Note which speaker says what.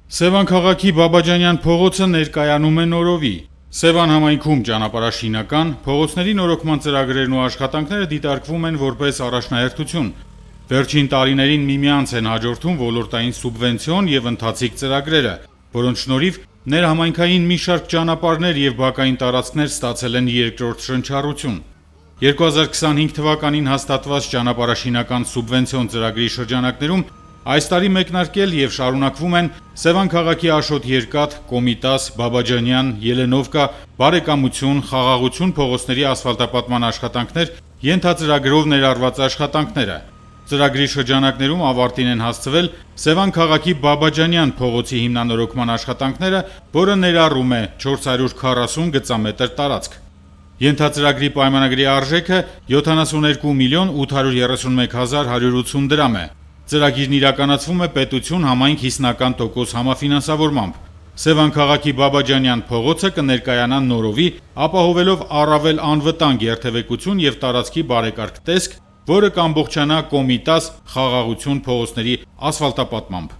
Speaker 1: Սևան քաղաքի Բաբաջանյան փողոցը ներկայանում է նորովի։ Սևան համայնքում ճանապարհաշինական, փողոցների նորոգման ծրագրերն ու աշխատանքները դիտարկվում են որպես առաջնահերթություն։ Վերջին տարիներին միմյանց են հաջորդում ոլորտային սուբվենցիոն եւ ընթացիկ ծրագրերը, որոնց շնորհիվ ներհամայնքային մի շարք ճանապարհներ եւ բակային տարածքներ ստացել են երկրորդ շնչառություն։ 2025 թվականին հաստատված ճանապարհաշինական սուբվենցիոն ծրագրի շրջանակներում այս տարի մեկնարկել եւ շարունակվում են Սևան քաղաքի Աշոտ Երկաթ, Կոմիտաս, Բաբաջանյան, Ելենովկա, Բարեկամություն, Խաղաղություն փողոցների ասֆալտապատման աշխատանքներ, ենթածրագրով ներառված աշխատանքները։ Ծրագրի շրջանակներում ավարտին են հասցվել Սևան քաղաքի Բաբաջանյան փողոցի հիմնանորոգման աշխատանքները, որը ներառում է 440 գծամետր տարածք։ Ենթածրագրի պայմանագրի արժեքը 72 միլիոն 831 հազար 180 դրամ է։ Ծրագիրն իրականացվում է պետություն համայնք 50% համաֆինանսավորմամբ։ Սևան քաղաքի Բաբաջանյան փողոցը կներկայանա նորովի, ապահովելով առավել անվտանգ երթևեկություն եւ տարածքի բարեկարգ տեսք, որը կամբողջանա Կոմիտաս, Խաղաղություն փողոցների ասֆալտապատմամբ։